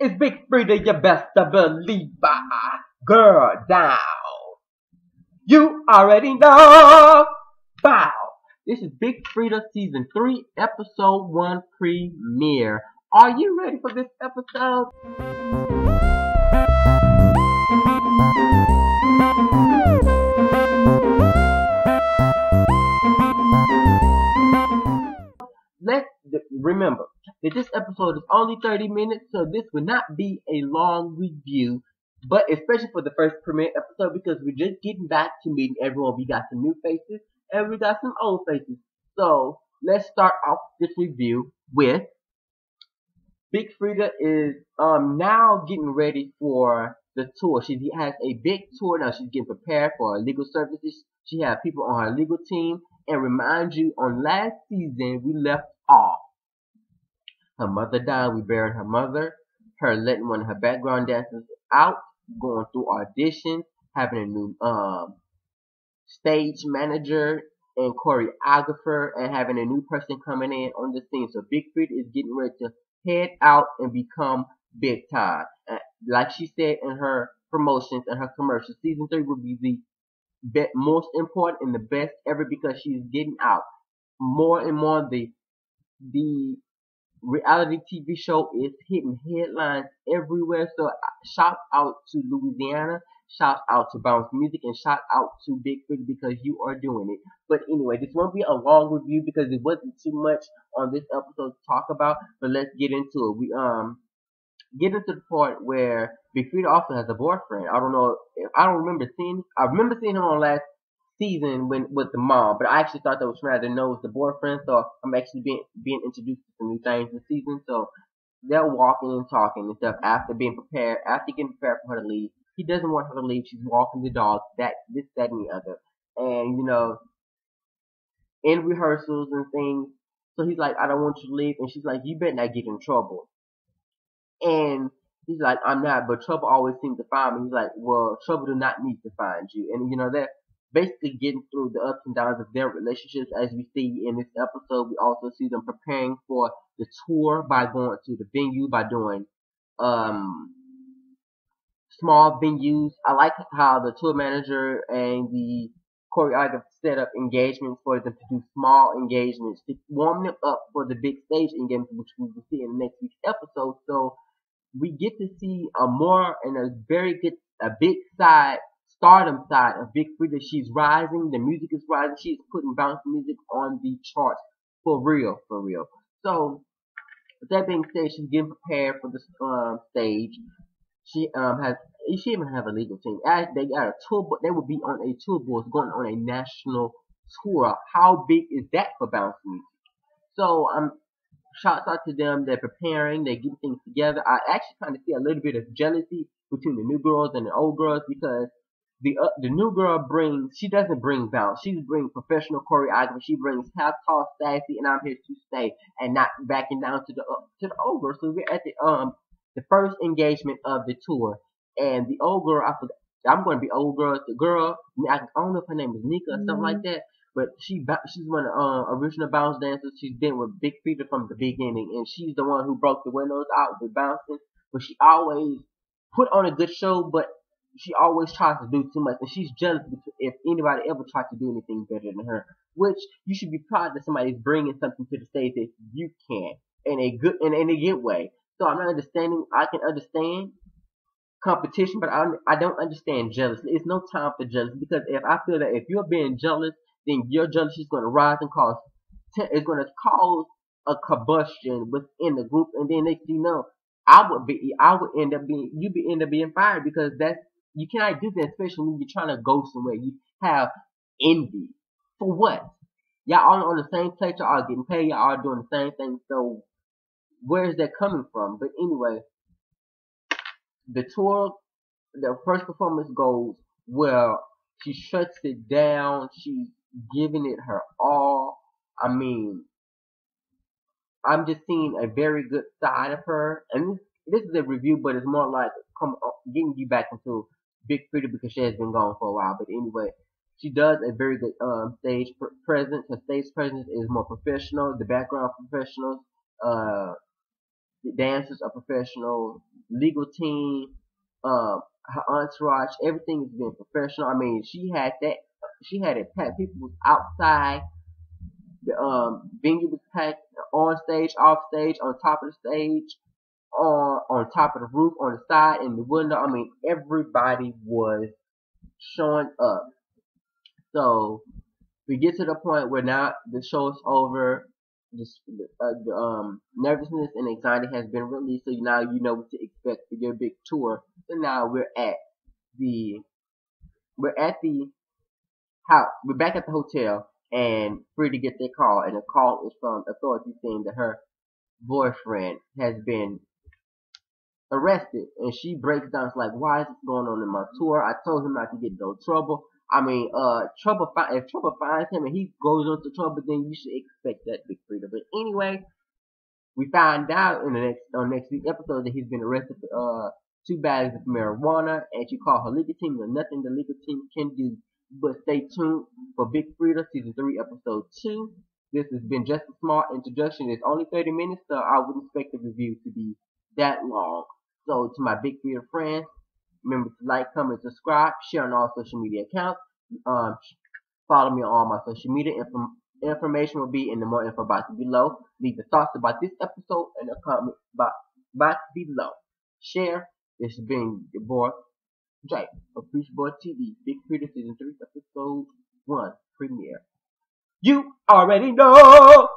It's Big Freedia, you best to believe. Girl down. You already know. Bow. This is Big Freedia Season 3, Episode 1 premiere. Are you ready for this episode? Let's remember that this episode is only 30 minutes, so this will not be a long review, but especially for the first premiere episode because we're just getting back to meeting everyone. We got some new faces and we got some old faces. So let's start off this review with Big Freedia is now getting ready for the tour. She has a big tour now. She's getting prepared for her legal services. She has people on her legal team. And remind you, on last season we left off. Her mother died. We buried her mother. Her letting one of her background dancers out, going through auditions, having a new stage manager and choreographer, and having a new person coming in on the scene. So Big Freedia is getting ready to head out and become big time. Like she said in her promotions and her commercials, season 3 will be the most important and the best ever because she's getting out more and more. The reality TV show is hitting headlines everywhere. So shout out to Louisiana, shout out to Bounce Music, and shout out to Big Freedia because you are doing it. But anyway, this won't be a long review because it wasn't too much on this episode to talk about. But let's get into it. We get into the part where Big Freedia also has a boyfriend. I remember seeing him on last season with the mom, but I actually thought that was rather know was the boyfriend. So I'm actually being introduced to some new things this season. So they're walking and talking and stuff after getting prepared for her to leave. He doesn't want her to leave. She's walking the dog, that, and the other. And in rehearsals and things. So he's like, I don't want you to leave, and she's like, you better not get in trouble. And he's like, I'm not, but trouble always seems to find me. He's like, well, trouble do not need to find you. And they're basically getting through the ups and downs of their relationships. As we see in this episode, we also see them preparing for the tour by going to the venue, by doing small venues. I like how the tour manager and the choreographer set up engagements for them to do small engagements to warm them up for the big stage engagements, which we will see in the next week's episode. So we get to see a big stardom side of Big Freedia. She's rising, the music is rising, she's putting bounce music on the charts for real. So with that being said, she's getting prepared for the stage. She even have a legal team. They got a tour, but they will be on a tour bus going on a national tour. How big is that for bounce music? So shouts out to them. They're preparing. They're getting things together. I actually kind of see a little bit of jealousy between the new girls and the old girls because the new girl she doesn't bring bounce. She brings professional choreography. She brings half tall, sassy, and I'm here to stay, and not backing down to the old girl. So we're at the first engagement of the tour, and the old girl, I'm going to be old girl. The girl, I don't know if her name is Nika or something like that. But she's one of the original bounce dancers. She's been with Big Freedia from the beginning, and she's the one who broke the windows out with bouncing. But she always put on a good show, but she always tries to do too much, and she's jealous if anybody ever tried to do anything better than her. Which you should be proud that somebody's bringing something to the stage that you can in a good way. So I'm not understanding. I can understand competition, but I don't understand jealousy. It's no time for jealousy because if I feel that if you're being jealous, then your jealousy is going to rise and it's going to cause a combustion within the group, and then next thing you know, you'd end up being fired because you cannot do that, especially when you're trying to go somewhere. You have envy for what? Y'all all on the same place, y'all all getting paid, y'all all doing the same thing. So where is that coming from? But anyway, the tour, the first performance goes well. She shuts it down. She's giving it her all. I mean, I'm just seeing a very good side of her. And this is a review, but it's more like getting you back into Big Freedia because she has been gone for a while. But anyway, she does a very good stage presence. Her stage presence is more professional. The background professionals. The dancers are professional. legal team, her entourage, everything has been professional. I mean, she had it packed. People was outside. The venue was packed, on stage, off stage, on top of the stage, on top of the roof, on the side, in the window. I mean, everybody was showing up. So we get to the point where now the show's over. Just the nervousness and anxiety has been released, so now you know what to expect for your big tour. So now the we're at the house. We're back at the hotel, and Freedia gets a call, and the call is from authorities saying that her boyfriend has been arrested. And she breaks down, it's like, why is this going on in my tour? I told him not to get in no trouble. I mean, if trouble finds him and he goes into trouble, then you should expect that, Big Freedia. But anyway, we find out in the next week episode that he's been arrested for 2 bags of marijuana, and she called her legal team. There's nothing the legal team can do. But stay tuned for Big Freedia season 3 episode 2. This has been just a small introduction. It's only 30 minutes, so I wouldn't expect the review to be that long. So to my Big Freedia friends, remember to like, comment, subscribe, share on all social media accounts. Follow me on all my social media. Information will be in the more info box below. Leave your thoughts about this episode in the comment box below. Share. This has been your boy Jay of Preach Boy TV. Big Freedia season 3 episode 1 premiere. You already know.